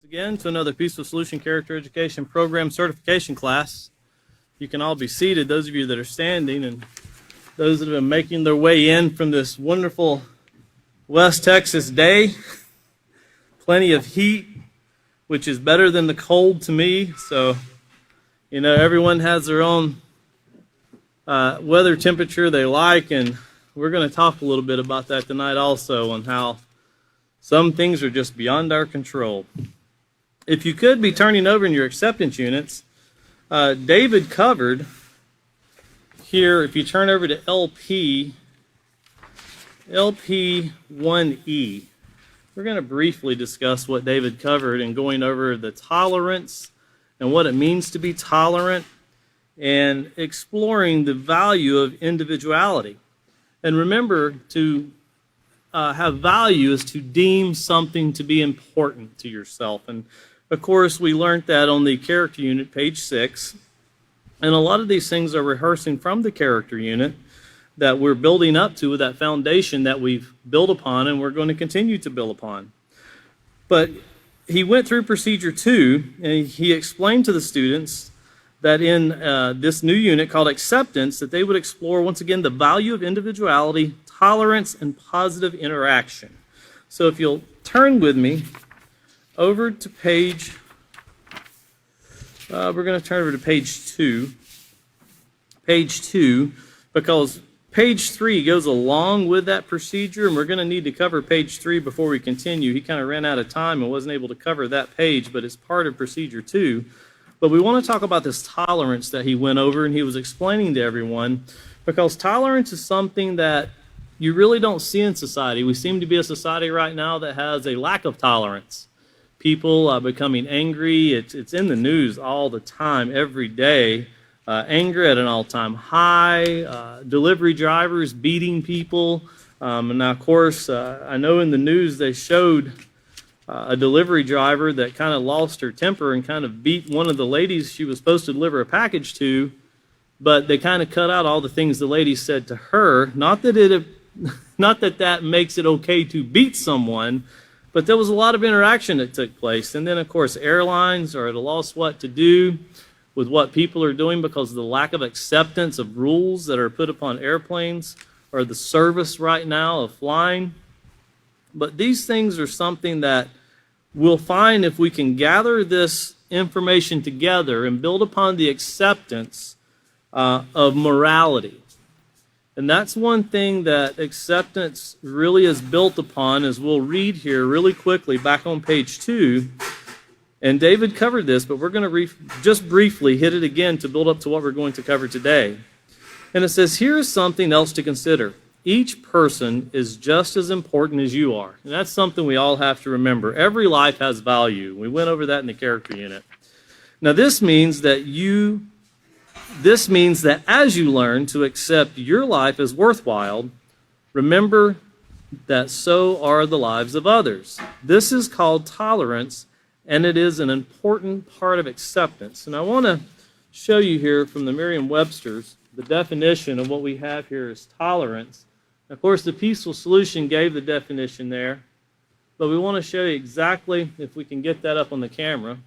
Again to another Peaceful Solution Character Education Program certification class. You can all be seated, those of you that are standing and those that have been making their way in from this wonderful West Texas day. Plenty of heat, which is better than the cold to me. So, you know, everyone has their own weather temperature they like, and we're going to talk a little bit about that tonight also, on how some things are just beyond our control. If you could be turning over in your acceptance units, David covered here, if you turn over to LP 1E, we're going to briefly discuss what David covered in going over the tolerance and what it means to be tolerant and exploring the value of individuality. And remember, to have value is to deem something to be important to yourself. And of course, we learned that on the character unit, page 6. And a lot of these things are rehearsing from the character unit that we're building up to, with that foundation that we've built upon and we're going to continue to build upon. But he went through procedure 2, and he explained to the students that in this new unit called acceptance, that they would explore once again the value of individuality, tolerance, and positive interaction. So if you'll turn with me over to page, we're going to turn over to page 2. Page 2, because page 3 goes along with that procedure, and we're going to need to cover page 3 before we continue. He kind of ran out of time and wasn't able to cover that page, but it's part of procedure 2. But we want to talk about this tolerance that he went over and he was explaining to everyone, because tolerance is something that you really don't see in society. We seem to be a society right now that has a lack of tolerance. People becoming angry. It's in the news all the time, every day. Anger at an all-time high. Delivery drivers beating people. And now, of course, I know in the news they showed a delivery driver that kind of lost her temper and kind of beat one of the ladies she was supposed to deliver a package to, but they kind of cut out all the things the lady said to her. Not that that makes it okay to beat someone, but there was a lot of interaction that took place. And then, of course, airlines are at a loss what to do with what people are doing because of the lack of acceptance of rules that are put upon airplanes, or the service right now of flying. But these things are something that we'll find if we can gather this information together and build upon the acceptance of morality. And that's one thing that acceptance really is built upon, as we'll read here really quickly back on page 2. And David covered this, but we're going to just briefly hit it again to build up to what we're going to cover today. And it says, here's something else to consider. Each person is just as important as you are. And that's something we all have to remember. Every life has value. We went over that in the character unit. Now this means that as you learn to accept your life as worthwhile, remember that so are the lives of others. This is called tolerance, and it is an important part of acceptance. And I want to show you here from the Merriam-Webster's the definition of what we have here is tolerance. Of course, the Peaceful Solution gave the definition there, but we want to show you exactly, if we can get that up on the camera.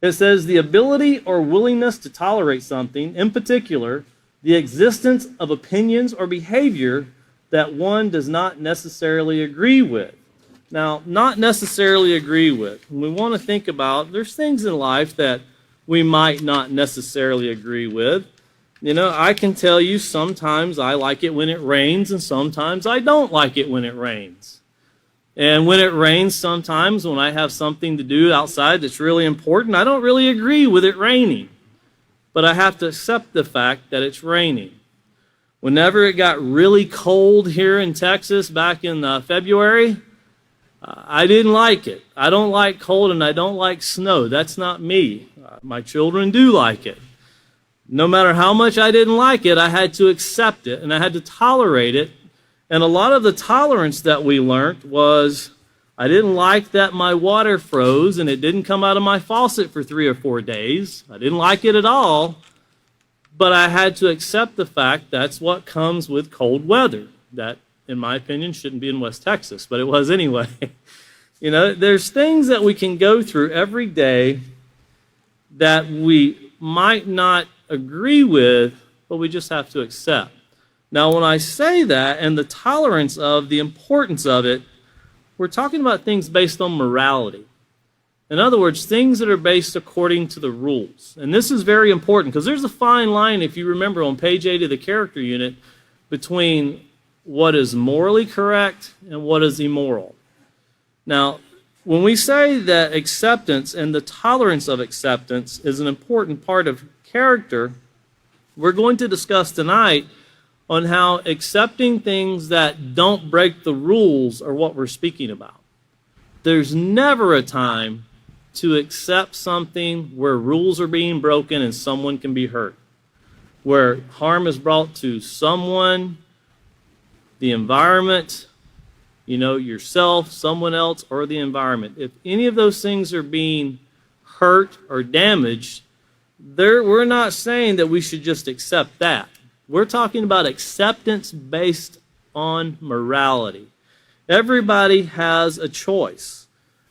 It says, the ability or willingness to tolerate something, in particular, the existence of opinions or behavior that one does not necessarily agree with. Now, not necessarily agree with. We want to think about, there's things in life that we might not necessarily agree with. You know, I can tell you sometimes I like it when it rains, and sometimes I don't like it when it rains. And when it rains, sometimes when I have something to do outside that's really important, I don't really agree with it raining. But I have to accept the fact that it's raining. Whenever it got really cold here in Texas back in February, I didn't like it. I don't like cold and I don't like snow. That's not me. My children do like it. No matter how much I didn't like it, I had to accept it and I had to tolerate it. And a lot of the tolerance that we learned was, I didn't like that my water froze and it didn't come out of my faucet for 3 or 4 days. I didn't like it at all, but I had to accept the fact that's what comes with cold weather. That, in my opinion, shouldn't be in West Texas, but it was anyway. There's things that we can go through every day that we might not agree with, but we just have to accept. Now, when I say that and the tolerance of the importance of it, we're talking about things based on morality. In other words, things that are based according to the rules. And this is very important because there's a fine line, if you remember, on page 8 of the character unit between what is morally correct and what is immoral. Now, when we say that acceptance and the tolerance of acceptance is an important part of character, we're going to discuss tonight on how accepting things that don't break the rules are what we're speaking about. There's never a time to accept something where rules are being broken and someone can be hurt, where harm is brought to someone, the environment, yourself, someone else, or the environment. If any of those things are being hurt or damaged, we're not saying that we should just accept that. We're talking about acceptance based on morality. Everybody has a choice.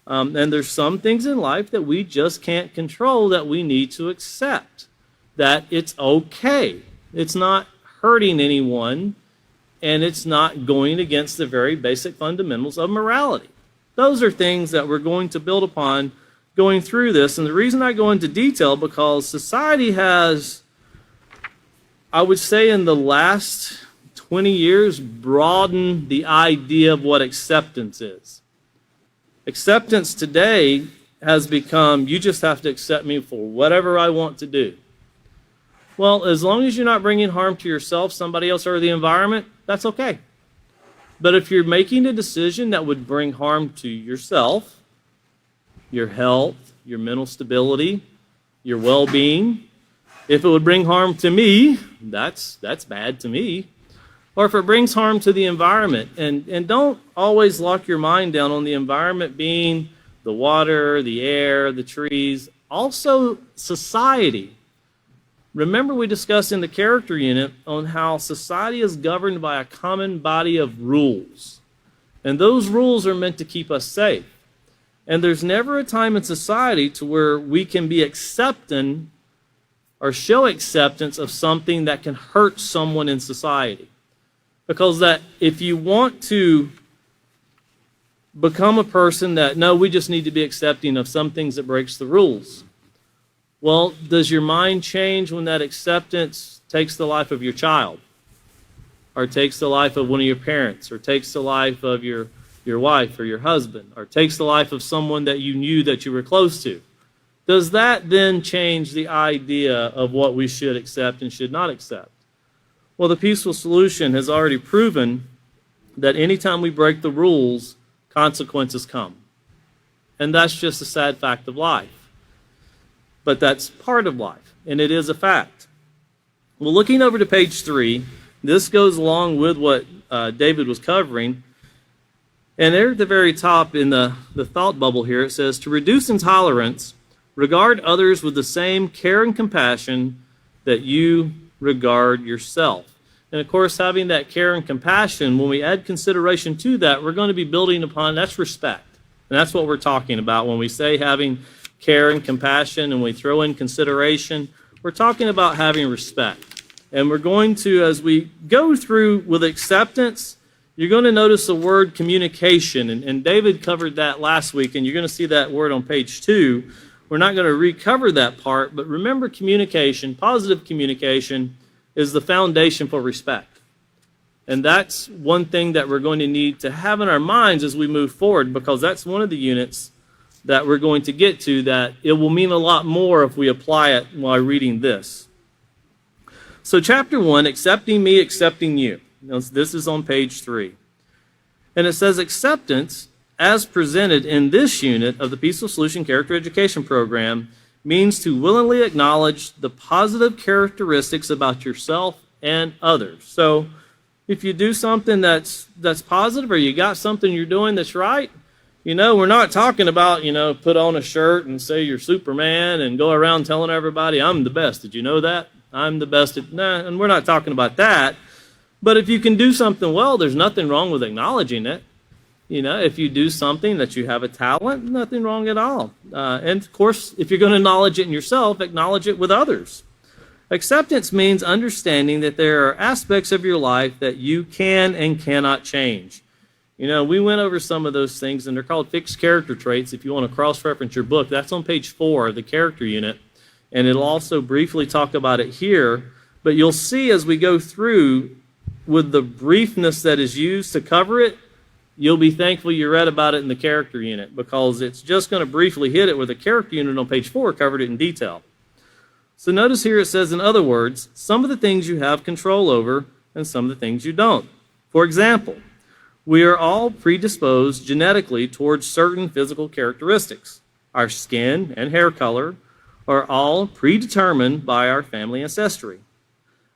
And there's some things in life that we just can't control that we need to accept. That it's okay. It's not hurting anyone, and it's not going against the very basic fundamentals of morality. Those are things that we're going to build upon going through this. And the reason I go into detail, because society has, I would say in the last 20 years, broadened the idea of what acceptance is. Acceptance today has become, you just have to accept me for whatever I want to do. Well, as long as you're not bringing harm to yourself, somebody else, or the environment, that's okay. But if you're making a decision that would bring harm to yourself, your health, your mental stability, your well-being, if it would bring harm to me, that's bad to me. Or if it brings harm to the environment, and don't always lock your mind down on the environment being the water, the air, the trees, also society. Remember, we discussed in the character unit on how society is governed by a common body of rules. And those rules are meant to keep us safe. And there's never a time in society to where we can be accepting or show acceptance of something that can hurt someone in society. Because that if you want to become a person that, no, we just need to be accepting of some things that breaks the rules. Well, does your mind change when that acceptance takes the life of your child, or takes the life of one of your parents, or takes the life of your wife or your husband, or takes the life of someone that you knew that you were close to? Does that then change the idea of what we should accept and should not accept? Well, the peaceful solution has already proven that anytime we break the rules, consequences come. And that's just a sad fact of life. But that's part of life, and it is a fact. Well, looking over to page 3, this goes along with what David was covering. And there at the very top in the thought bubble here, it says, to reduce intolerance, regard others with the same care and compassion that you regard yourself. And of course, having that care and compassion, when we add consideration to that, we're going to be building upon, that's respect. And that's what we're talking about when we say having care and compassion and we throw in consideration. We're talking about having respect. And we're going to, as we go through with acceptance, you're going to notice the word communication. And David covered that last week, and you're going to see that word on page 2. We're not going to recover that part, but remember, communication, positive communication, is the foundation for respect. And that's one thing that we're going to need to have in our minds as we move forward, because that's one of the units that we're going to get to that it will mean a lot more if we apply it while reading this. So chapter 1, accepting me, accepting you. Now, this is on page 3. And it says, acceptance, as presented in this unit of the Peaceful Solution Character Education Program, means to willingly acknowledge the positive characteristics about yourself and others. So if you do something that's positive, or you got something you're doing that's right, we're not talking about, put on a shirt and say you're Superman and go around telling everybody, I'm the best. Did you know that? I'm the best at, and we're not talking about that. But if you can do something well, there's nothing wrong with acknowledging it. If you do something that you have a talent, nothing wrong at all. And of course, if you're going to acknowledge it in yourself, acknowledge it with others. Acceptance means understanding that there are aspects of your life that you can and cannot change. We went over some of those things, and they're called fixed character traits. If you want to cross-reference your book, that's on page 4 of the character unit, and it'll also briefly talk about it here. But you'll see as we go through, with the briefness that is used to cover it, you'll be thankful you read about it in the character unit, because it's just going to briefly hit it, where the character unit on page 4 covered it in detail. So notice here it says, in other words, some of the things you have control over and some of the things you don't. For example, we are all predisposed genetically towards certain physical characteristics. Our skin and hair color are all predetermined by our family ancestry.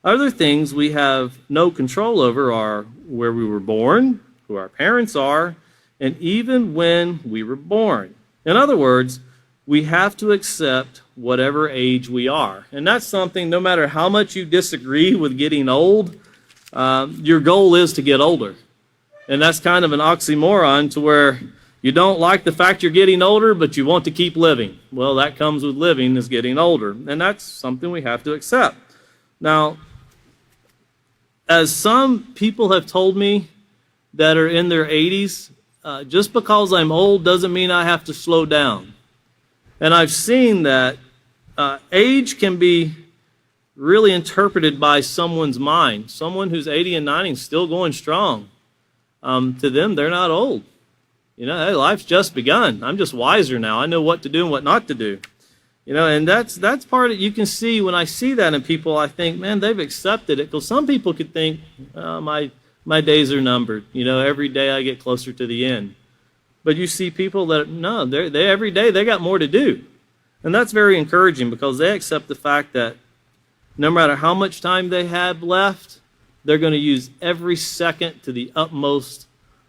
Other things we have no control over are where we were born, who our parents are, and even when we were born. In other words, we have to accept whatever age we are. And that's something, no matter how much you disagree with getting old, your goal is to get older. And that's kind of an oxymoron, to where you don't like the fact you're getting older, but you want to keep living. Well, that comes with living, is getting older. And that's something we have to accept. Now, as some people have told me that are in their 80s, just because I'm old doesn't mean I have to slow down. And I've seen that age can be really interpreted by someone's mind. Someone who's 80 and 90 is still going strong. To them, they're not old. Hey, life's just begun. I'm just wiser now. I know what to do and what not to do. And that's part of it. You can see, when I see that in people, I think, man, they've accepted it. Because some people could think, my days are numbered. Every day I get closer to the end. But you see people that, no, they every day they got more to do. And that's very encouraging, because they accept the fact that no matter how much time they have left, they're going to use every second to the utmost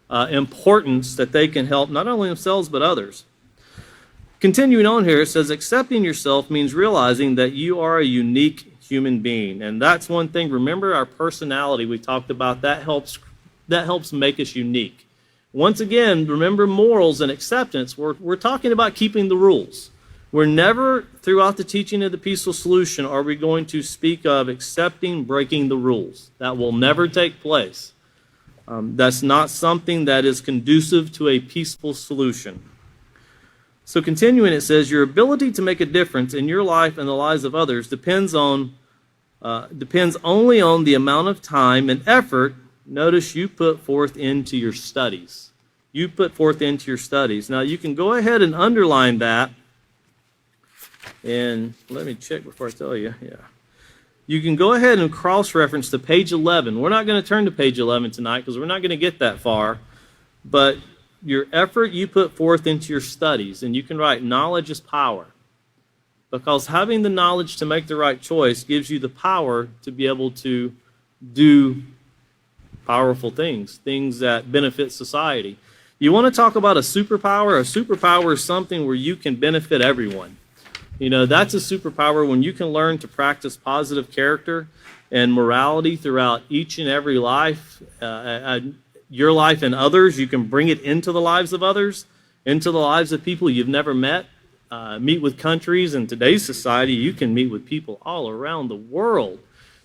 importance that they can help not only themselves but others. Continuing on here, it says, accepting yourself means realizing that you are a unique human being. And that's one thing. Remember our personality, we talked about, that helps make us unique. Once again, remember morals and acceptance. We're talking about keeping the rules. We're never, throughout the teaching of the peaceful solution, are we going to speak of accepting breaking the rules. That will never take place. That's not something that is conducive to a peaceful solution. So continuing, it says, your ability to make a difference in your life and the lives of others depends only on the amount of time and effort, notice, you put forth into your studies. You put forth into your studies. Now, you can go ahead and underline that. And let me check before I tell you. Yeah. You can go ahead and cross-reference to page 11. We're not going to turn to page 11 tonight, because we're not going to get that far. But your effort you put forth into your studies, and you can write, knowledge is power. Because having the knowledge to make the right choice gives you the power to be able to do powerful things that benefit society. You want to talk about a superpower? A superpower is something where you can benefit everyone. That's a superpower when you can learn to practice positive character and morality throughout each and every life, your life and others. You can bring it into the lives of others, into the lives of people you've never met. Meet with countries. In today's society, you can meet with people all around the world.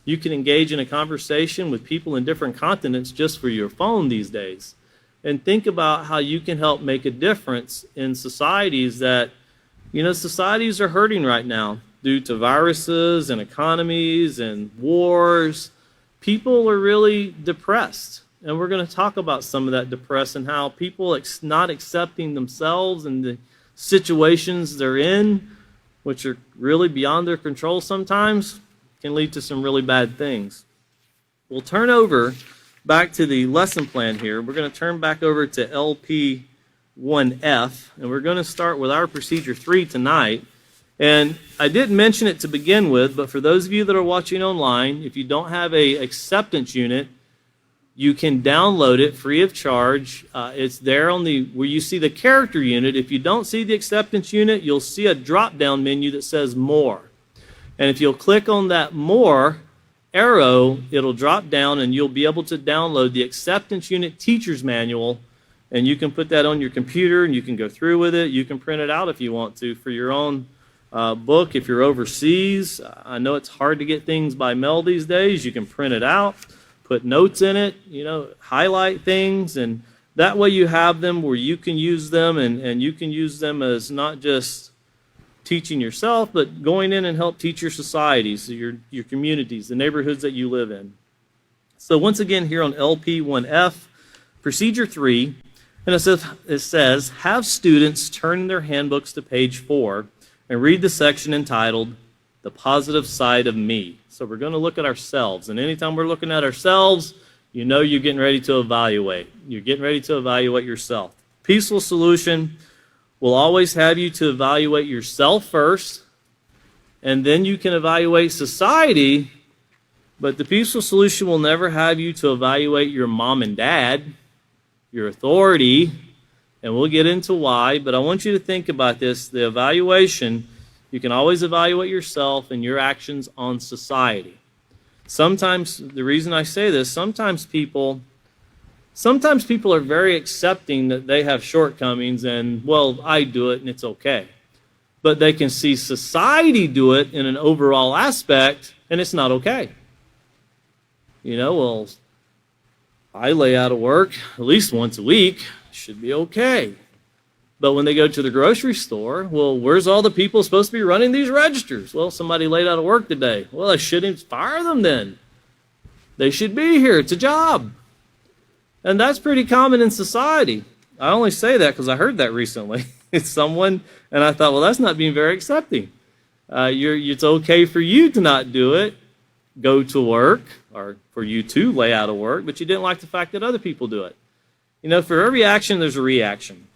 You can engage in a conversation with people in different continents just for your phone these days. And think about how you can help make a difference in societies that, societies are hurting right now due to viruses and economies and wars. People are really depressed. And we're going to talk about some of that depression, how people not accepting themselves and the situations they're in, which are really beyond their control sometimes, can lead to some really bad things. We'll turn over back to the lesson plan here. We're going to turn back over to LP 1F, and we're going to start with our procedure 3 tonight. And I didn't mention it to begin with, but for those of you that are watching online, if you don't have a acceptance unit, you can download it free of charge. It's there on where you see the character unit. If you don't see the acceptance unit, you'll see a drop-down menu that says More. And if you'll click on that More arrow, it'll drop down and you'll be able to download the acceptance unit teacher's manual. and you can put that on your computer and you can go through with it. You can print it out if you want to for your own book. If you're overseas, I know it's hard to get things by mail these days. You can print it out, put notes in it, highlight things, and that way you have them where you can use them, and you can use them as not just teaching yourself, but going in and help teach your societies, your communities, the neighborhoods that you live in. So once again here on LP1F, Procedure 3, and it says, have students turn their handbooks to page 4 and read the section entitled, The Positive Side of Me. So we're going to look at ourselves, and anytime we're looking at ourselves, you're getting ready to evaluate. You're getting ready to evaluate yourself. Peaceful solution will always have you to evaluate yourself first, and then you can evaluate society, but the peaceful solution will never have you to evaluate your mom and dad, your authority, and we'll get into why, but I want you to think about this. The evaluation, you can always evaluate yourself and your actions on society. Sometimes, the reason I say this, sometimes people are very accepting that they have shortcomings and, well, I do it and it's okay. But they can see society do it in an overall aspect and it's not okay. Well, I lay out of work at least once a week, should be okay. But when they go to the grocery store, well, where's all the people supposed to be running these registers? Well, somebody laid out of work today. Well, I shouldn't fire them then. They should be here. It's a job. And that's pretty common in society. I only say that because I heard that recently. It's someone, and I thought, well, that's not being very accepting. It's okay for you to not do it, go to work, or for you to lay out of work, but you didn't like the fact that other people do it. For every action, there's a reaction.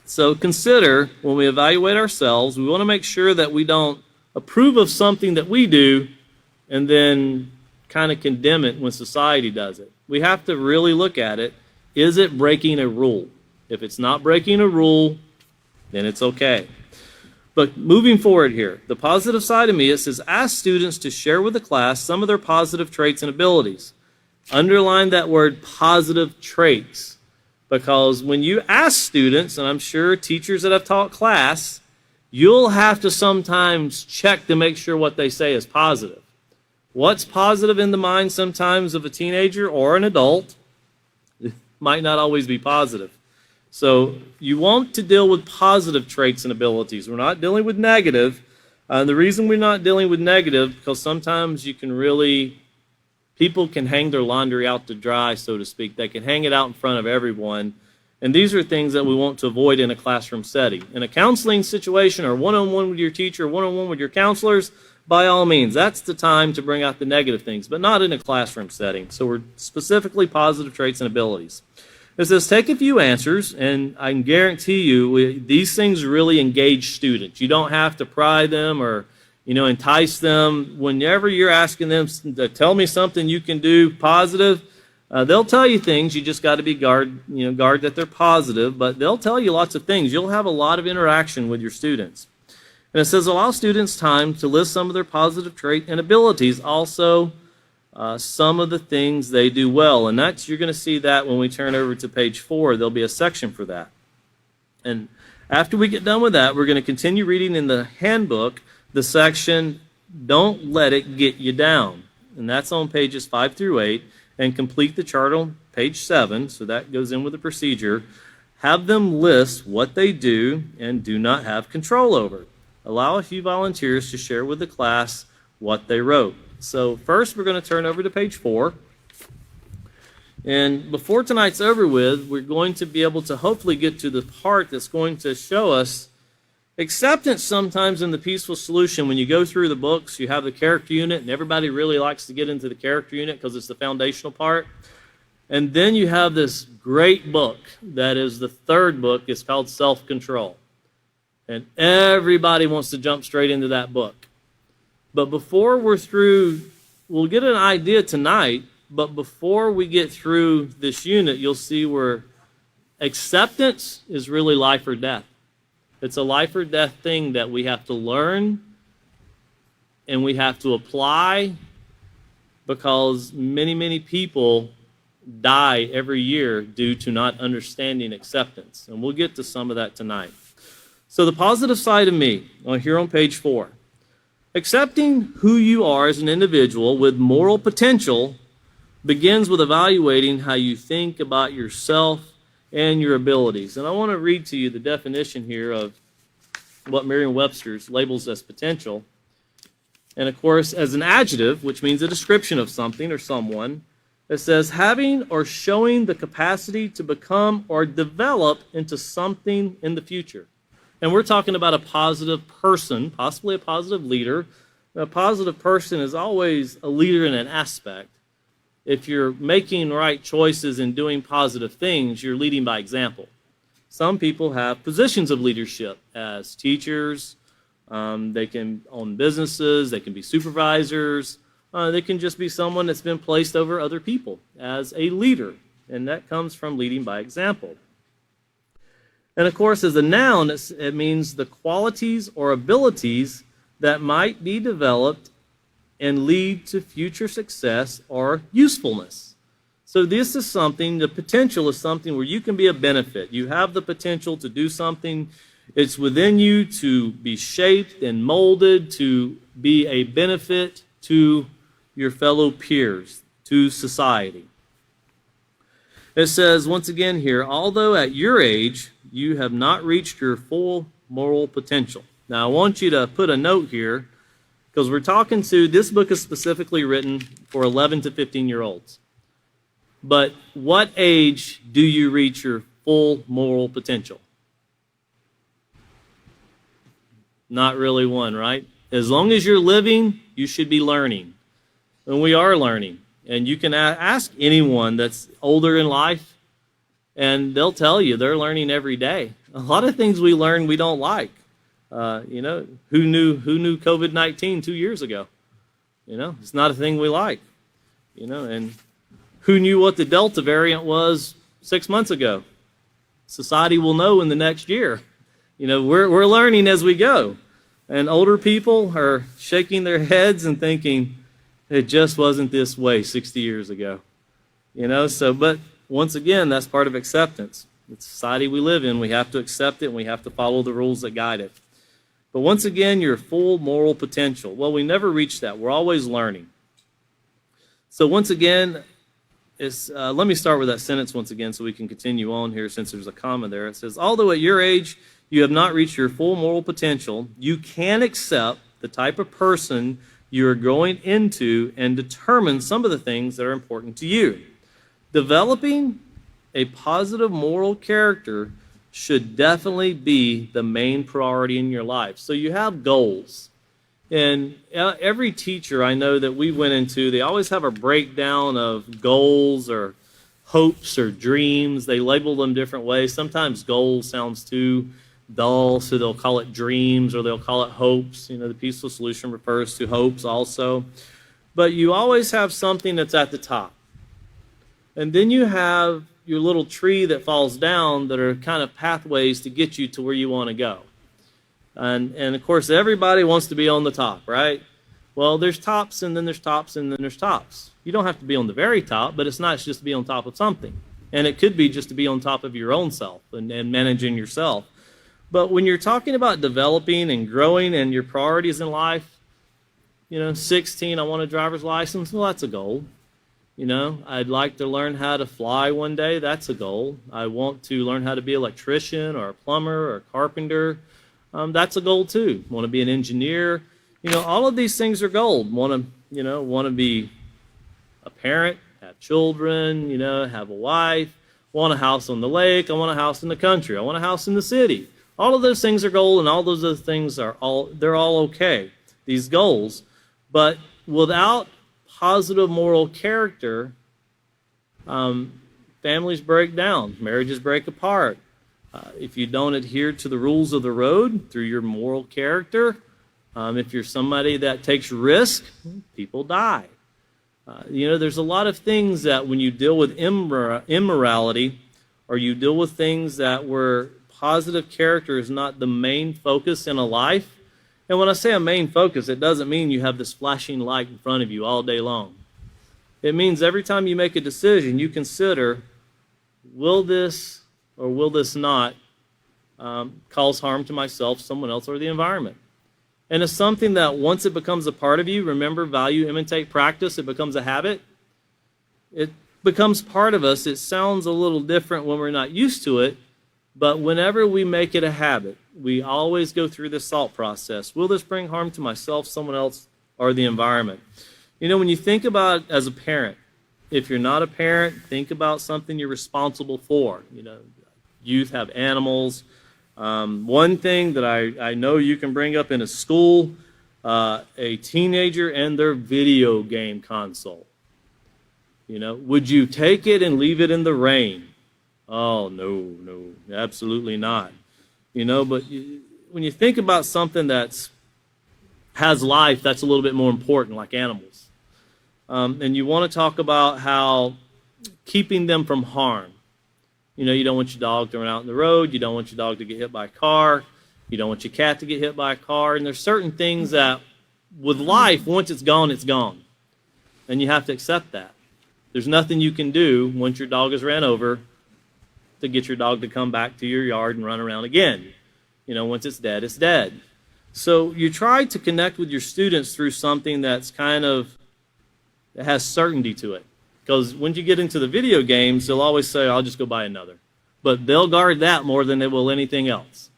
So consider, when we evaluate ourselves, we want to make sure that we don't approve of something that we do and then kind of condemn it when society does it. We have to really look at it. Is it breaking a rule? If it's not breaking a rule, then it's okay. But moving forward here, the positive side of me, it says, ask students to share with the class some of their positive traits and abilities. Underline that word, positive traits. Because when you ask students, and I'm sure teachers that have taught class, you'll have to sometimes check to make sure what they say is positive. What's positive in the mind sometimes of a teenager or an adult might not always be positive. So you want to deal with positive traits and abilities. We're not dealing with negative. The reason we're not dealing with negative, because sometimes people can hang their laundry out to dry, so to speak. They can hang it out in front of everyone. And these are things that we want to avoid in a classroom setting. In a counseling situation or one-on-one with your teacher, one-on-one with your counselors, by all means, that's the time to bring out the negative things, but not in a classroom setting. So we're specifically positive traits and abilities. It says, take a few answers, and I can guarantee you these things really engage students. You don't have to pry them or entice them. Whenever you're asking them to tell me something you can do positive, they'll tell you things. You just got to be guard that they're positive, but they'll tell you lots of things. You'll have a lot of interaction with your students. And it says, allow students time to list some of their positive traits and abilities, also some of the things they do well. And you're going to see that when we turn over to page 4. There'll be a section for that. And after we get done with that, we're going to continue reading in the handbook the section, Don't Let It Get You Down. And that's on pages 5 through 8. And complete the chart on page 7. So that goes in with the procedure. Have them list what they do and do not have control over. Allow a few volunteers to share with the class what they wrote. So first we're going to turn over to page 4. And before tonight's over with, we're going to be able to hopefully get to the part that's going to show us acceptance sometimes in the peaceful solution. When you go through the books, you have the character unit, and everybody really likes to get into the character unit because it's the foundational part. And then you have this great book that is the third book. It's called Self-Control. And everybody wants to jump straight into that book. But before we're through, we'll get an idea tonight, but before we get through this unit, you'll see where acceptance is really life or death. It's a life or death thing that we have to learn and we have to apply, because many, many people die every year due to not understanding acceptance. And we'll get to some of that tonight. So the positive side of me, here on page 4. Accepting who you are as an individual with moral potential begins with evaluating how you think about yourself and your abilities. And I want to read to you the definition here of what Merriam-Webster labels as potential. And of course, as an adjective, which means a description of something or someone, it says having or showing the capacity to become or develop into something in the future. And we're talking about a positive person, possibly a positive leader. A positive person is always a leader in an aspect. If you're making right choices and doing positive things, you're leading by example. Some people have positions of leadership as teachers. They can own businesses. They can be supervisors. They can just be someone that's been placed over other people as a leader. And that comes from leading by example. And of course, as a noun, it means the qualities or abilities that might be developed and lead to future success or usefulness. So this is something, the potential is something where you can be a benefit. You have the potential to do something. It's within you to be shaped and molded to be a benefit to your fellow peers, to society. It says, once again here, although at your age, you have not reached your full moral potential. Now, I want you to put a note here, because we're talking to, this book is specifically written for 11 to 15-year-olds. But what age do you reach your full moral potential? Not really one, right? As long as you're living, you should be learning. And we are learning. And you can ask anyone that's older in life, and they'll tell you they're learning every day. A lot of things we learn we don't like. Who knew COVID-19 2 years ago? It's not a thing we like. And who knew what the Delta variant was 6 months ago? Society will know in the next year. We're learning as we go. And older people are shaking their heads and thinking, it just wasn't this way 60 years ago. But once again, that's part of acceptance. The society we live in, we have to accept it, and we have to follow the rules that guide it. But once again, your full moral potential. Well, we never reach that. We're always learning. So once again, let me start with that sentence once again so we can continue on here since there's a comma there. It says, although at your age you have not reached your full moral potential, you can accept the type of person you are going into and determine some of the things that are important to you. Developing a positive moral character should definitely be the main priority in your life. So you have goals. And every teacher I know that we went into, they always have a breakdown of goals or hopes or dreams. They label them different ways. Sometimes goals sounds too dull, so they'll call it dreams or they'll call it hopes. The peaceful solution refers to hopes also. But you always have something that's at the top. And then you have your little tree that falls down that are kind of pathways to get you to where you want to go. And of course, everybody wants to be on the top, right? Well, there's tops, and then there's tops, and then there's tops. You don't have to be on the very top, but it's nice just to be on top of something. And it could be just to be on top of your own self and managing yourself. But when you're talking about developing and growing and your priorities in life, 16, I want a driver's license. Well, that's a goal. I'd like to learn how to fly one day. That's a goal. I want to learn how to be an electrician or a plumber or a carpenter. That's a goal too. Want to be an engineer. All of these things are goals. Want to be a parent, have children, have a wife, want a house on the lake. I want a house in the country. I want a house in the city. All of those things are goals, and all those other things they're all okay, these goals. But without positive moral character, families break down, marriages break apart. If you don't adhere to the rules of the road through your moral character, if you're somebody that takes risk, people die. There's a lot of things that when you deal with immorality, or you deal with things that where positive character is not the main focus in a life. And when I say a main focus, it doesn't mean you have this flashing light in front of you all day long. It means every time you make a decision, you consider, will this or will this not cause harm to myself, someone else, or the environment? And it's something that once it becomes a part of you, remember, value, imitate, practice, it becomes a habit. It becomes part of us. It sounds a little different when we're not used to it, but whenever we make it a habit, we always go through this thought process. Will this bring harm to myself, someone else, or the environment? You know, when you think about it as a parent, if you're not a parent, think about something you're responsible for. You know, youth have animals. One thing that I know you can bring up in a school, a teenager and their video game console. You know, would you take it and leave it in the rain? Oh, no, absolutely not. You know, but when you think about something that's has life, that's a little bit more important, like animals. And you want to talk about how keeping them from harm. You know, you don't want your dog to run out in the road. You don't want your dog to get hit by a car. You don't want your cat to get hit by a car. And there's certain things that, with life, once it's gone, it's gone. And you have to accept that. There's nothing you can do once your dog is ran over to get your dog to come back to your yard and run around again. You know, once it's dead, it's dead. So you try to connect with your students through something that's kind of, that has certainty to it. Because when you get into the video games, they'll always say, I'll just go buy another. But they'll guard that more than they will anything else.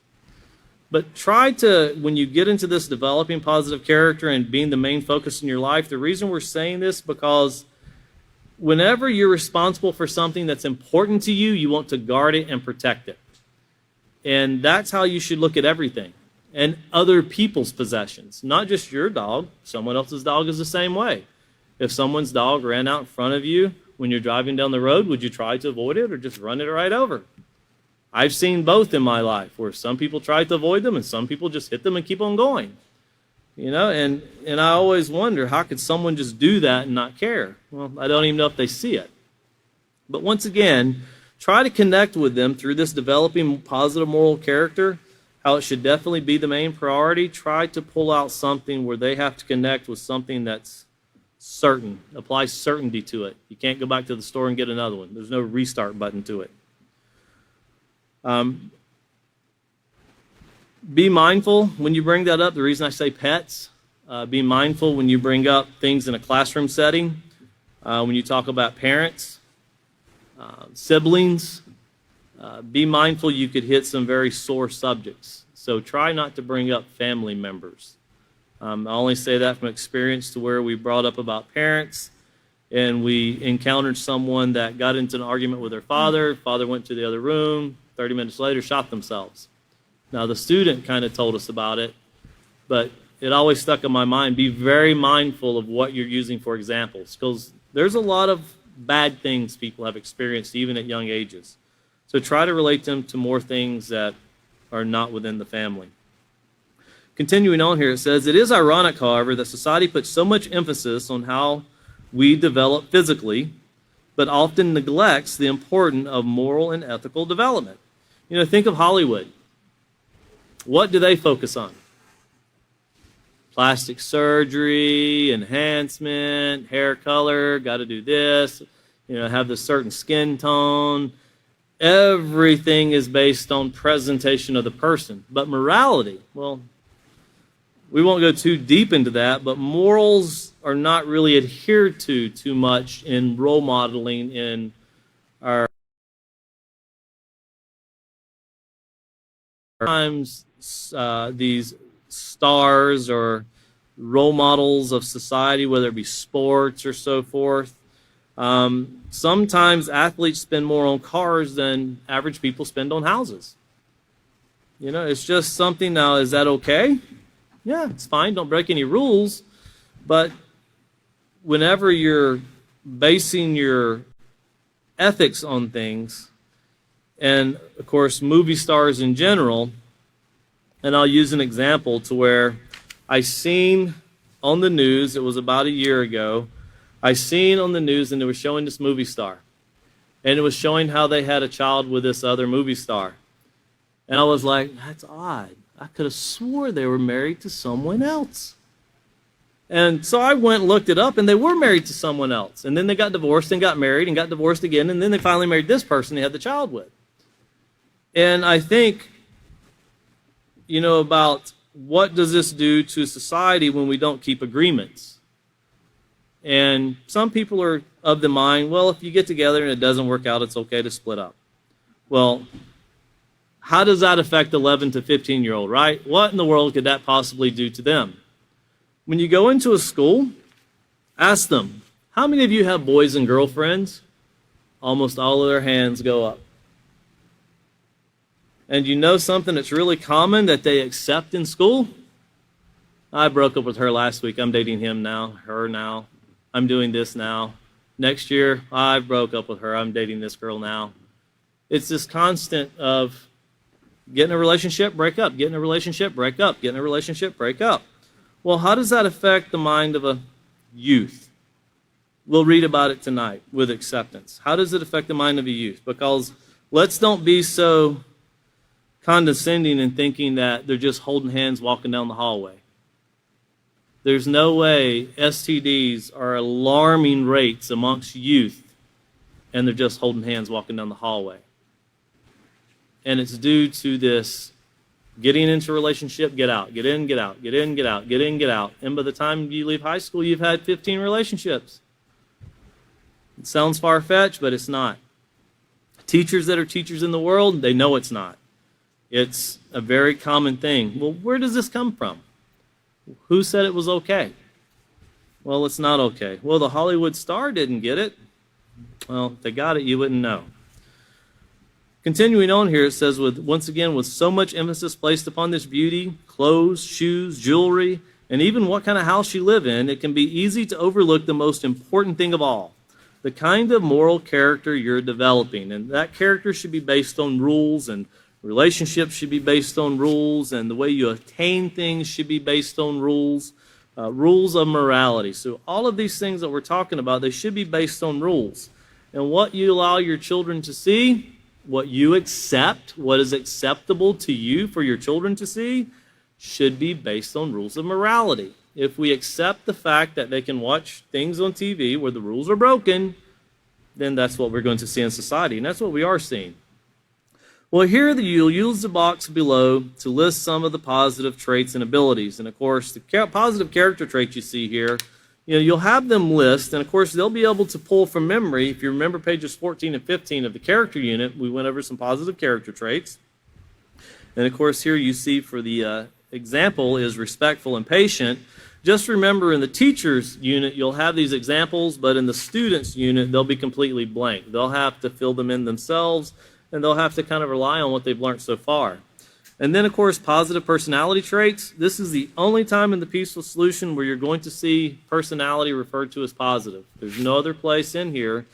But try to, when you get into this developing positive character and being the main focus in your life, the reason we're saying this because whenever you're responsible for something that's important to you, you want to guard it and protect it. And that's how you should look at everything. And other people's possessions, not just your dog. Someone else's dog is the same way. If someone's dog ran out in front of you when you're driving down the road, would you try to avoid it or just run it right over? I've seen both in my life, where some people try to avoid them and some people just hit them and keep on going. You know, and I always wonder, how could someone just do that and not care? Well, I don't even know if they see it. But once again, try to connect with them through this developing positive moral character, how it should definitely be the main priority. Try to pull out something where they have to connect with something that's certain. Apply certainty to it. You can't go back to the store and get another one. There's no restart button to it. Be mindful when you bring that up. The reason I say pets, be mindful when you bring up things in a classroom setting, when you talk about parents, siblings. Be mindful you could hit some very sore subjects. So try not to bring up family members. I only say that from experience to where we brought up about parents and we encountered someone that got into an argument with their father. Father went to the other room, 30 minutes later shot themselves. Now the student kind of told us about it, but it always stuck in my mind. Be very mindful of what you're using for examples, because there's a lot of bad things people have experienced even at young ages. So try to relate them to more things that are not within the family. Continuing on here, it says, it is ironic, however, that society puts so much emphasis on how we develop physically, but often neglects the importance of moral and ethical development. You know, think of Hollywood. What do they focus on? Plastic surgery, enhancement, hair color, got to do this, you know, have this certain skin tone. Everything is based on presentation of the person. But morality, well, we won't go too deep into that, but morals are not really adhered to too much in role modeling in our times. These stars or role models of society, whether it be sports or so forth. Sometimes athletes spend more on cars than average people spend on houses. You know, it's just something. Now, is that okay? Yeah, it's fine. Don't break any rules. But whenever you're basing your ethics on things, and of course movie stars in general, and I'll use an example to where I seen on the news, it was about a year ago, I seen on the news and they were showing this movie star. And it was showing how they had a child with this other movie star. And I was like, that's odd. I could have swore they were married to someone else. And so I went and looked it up, and they were married to someone else. And then they got divorced and got married and got divorced again, and then they finally married this person they had the child with. And I think, about what does this do to society when we don't keep agreements? And some people are of the mind, well, if you get together and it doesn't work out, it's okay to split up. Well, how does that affect 11 to 15-year-old, right? What in the world could that possibly do to them? When you go into a school, ask them, how many of you have boys and girlfriends? Almost all of their hands go up. And you know something that's really common that they accept in school? I broke up with her last week. I'm dating him now, her now. I'm doing this now. Next year, I broke up with her. I'm dating this girl now. It's this constant of get in a relationship, break up, get in a relationship, break up, get in a relationship, break up. Well, how does that affect the mind of a youth? We'll read about it tonight with acceptance. How does it affect the mind of a youth? Because let's don't be so condescending in thinking that they're just holding hands walking down the hallway. There's no way STDs are alarming rates amongst youth and they're just holding hands walking down the hallway. And it's due to this getting into a relationship, get out, get in, get out, get in, get out, get in, get out. And by the time you leave high school, you've had 15 relationships. It sounds far-fetched, but it's not. Teachers that are teachers in the world, they know it's not. It's a very common thing. Well, where does this come from? Who said it was okay? Well, it's not okay. Well, the Hollywood star didn't get it. Well, if they got it, you wouldn't know. Continuing on here, it says, once again, with so much emphasis placed upon this beauty, clothes, shoes, jewelry, and even what kind of house you live in, it can be easy to overlook the most important thing of all, the kind of moral character you're developing. And that character should be based on rules, and relationships should be based on rules, and the way you attain things should be based on rules, rules of morality. So all of these things that we're talking about, they should be based on rules. And what you allow your children to see, what you accept, what is acceptable to you for your children to see, should be based on rules of morality. If we accept the fact that they can watch things on TV where the rules are broken, then that's what we're going to see in society, and that's what we are seeing. Well, here you'll use the box below to list some of the positive traits and abilities. And of course, the positive character traits you see here, you'll have them list, and of course, they'll be able to pull from memory. If you remember pages 14 and 15 of the character unit, we went over some positive character traits. And of course, here you see for the example is respectful and patient. Just remember in the teacher's unit, you'll have these examples, but in the student's unit, they'll be completely blank. They'll have to fill them in themselves, and they'll have to kind of rely on what they've learned so far. And then, of course, positive personality traits. This is the only time in the peaceful solution where you're going to see personality referred to as positive. There's no other place in here.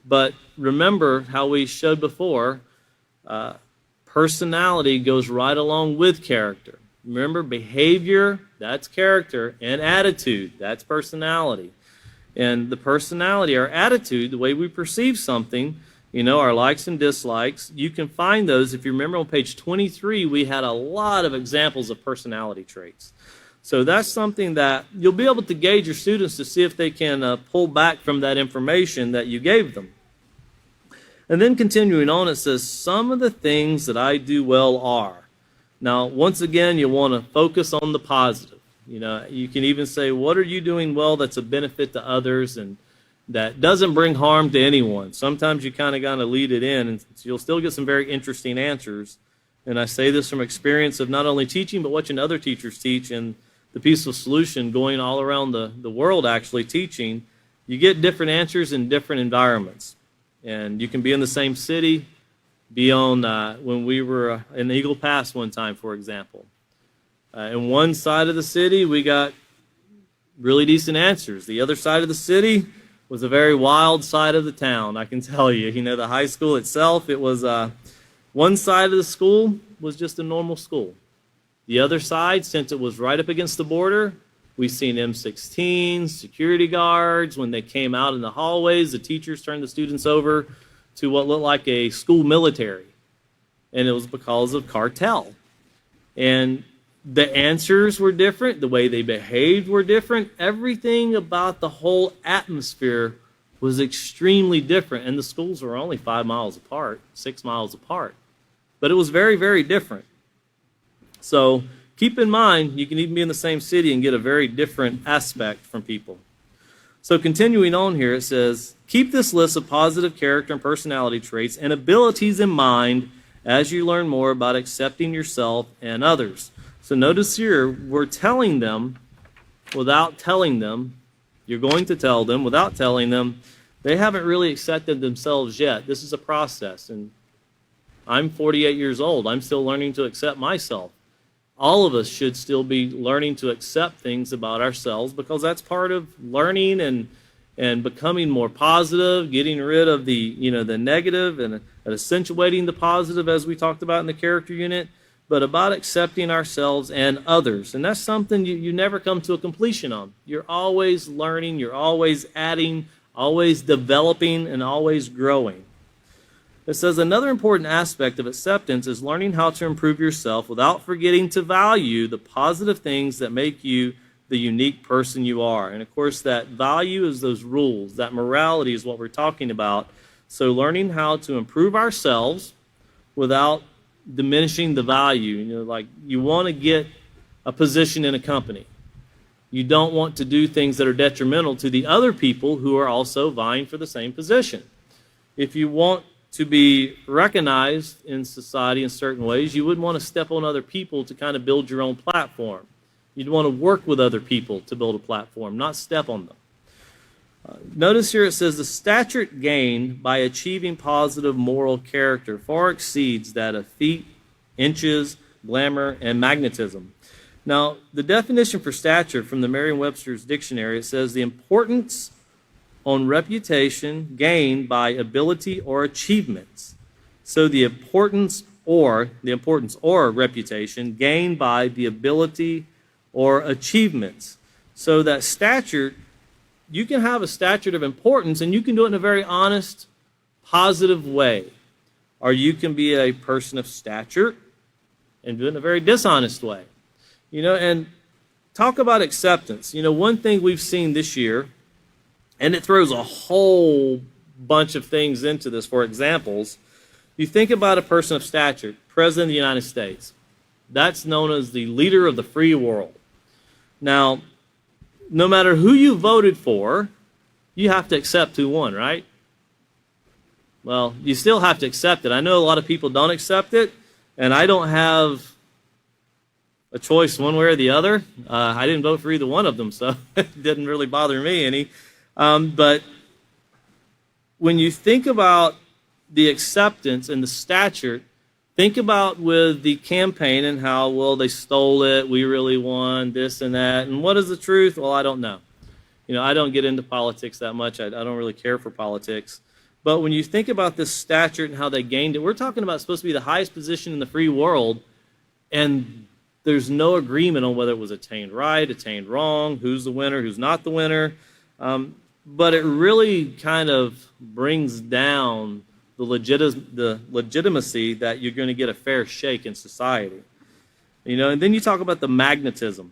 But remember how we showed before, personality goes right along with character. Remember, behavior, that's character, and attitude, that's personality. And the personality, our attitude, the way we perceive something, our likes and dislikes, you can find those. If you remember on page 23, we had a lot of examples of personality traits. So that's something that you'll be able to gauge your students to see if they can pull back from that information that you gave them. And then continuing on, it says, some of the things that I do well are. Now, once again, you want to focus on the positive. You can even say, what are you doing well that's a benefit to others and that doesn't bring harm to anyone? Sometimes you kind of got to lead it in, and you'll still get some very interesting answers. And I say this from experience of not only teaching, but watching other teachers teach, and the Peaceful Solution going all around the world actually teaching. You get different answers in different environments. And you can be in the same city, be on, when we were in Eagle Pass one time, for example. In one side of the city, we got really decent answers. The other side of the city was a very wild side of the town, I can tell you. The high school itself, it was one side of the school was just a normal school. The other side, since it was right up against the border, we've seen M16s, security guards. When they came out in the hallways, the teachers turned the students over to what looked like a school military. And it was because of cartel. And The answers were different. The way they behaved were different. Everything about the whole atmosphere was extremely different. And the schools were only 5 miles apart, 6 miles apart. But it was very, very different. So keep in mind, you can even be in the same city and get a very different aspect from people. So continuing on here, it says, keep this list of positive character and personality traits and abilities in mind as you learn more about accepting yourself and others. So notice here, we're telling them without telling them. You're going to tell them without telling them. They haven't really accepted themselves yet. This is a process, and I'm 48 years old. I'm still learning to accept myself. All of us should still be learning to accept things about ourselves, because that's part of learning and becoming more positive, getting rid of the negative and accentuating the positive, as we talked about in the character unit, but about accepting ourselves and others. And that's something you never come to a completion on. You're always learning, you're always adding, always developing, and always growing. It says another important aspect of acceptance is learning how to improve yourself without forgetting to value the positive things that make you the unique person you are. And of course, that value is those rules. That morality is what we're talking about. So learning how to improve ourselves without diminishing the value. Like you want to get a position in a company. You don't want to do things that are detrimental to the other people who are also vying for the same position. If you want to be recognized in society in certain ways, you wouldn't want to step on other people to kind of build your own platform. You'd want to work with other people to build a platform, not step on them. Notice here it says the stature gained by achieving positive moral character far exceeds that of feet, inches, glamour, and magnetism. Now, the definition for stature from the Merriam-Webster's dictionary, it says the importance on reputation gained by ability or achievements. So the importance or reputation gained by the ability or achievements. So that stature, you can have a stature of importance, and you can do it in a very honest, positive way. Or you can be a person of stature and do it in a very dishonest way. And talk about acceptance. One thing we've seen this year, and it throws a whole bunch of things into this. For examples, you think about a person of stature, President of the United States. That's known as the leader of the free world. Now, no matter who you voted for, you have to accept who won, right? Well, you still have to accept it. I know a lot of people don't accept it, and I don't have a choice one way or the other. I didn't vote for either one of them, so it didn't really bother me any. But when you think about the acceptance and the stature, think about with the campaign and how, well, they stole it, we really won, this and that. And what is the truth? Well, I don't know. I don't get into politics that much. I don't really care for politics. But when you think about this stature and how they gained it, we're talking about supposed to be the highest position in the free world, and there's no agreement on whether it was attained right, attained wrong, who's the winner, who's not the winner. But it really kind of brings down the legitimacy that you're going to get a fair shake in society. And then you talk about the magnetism.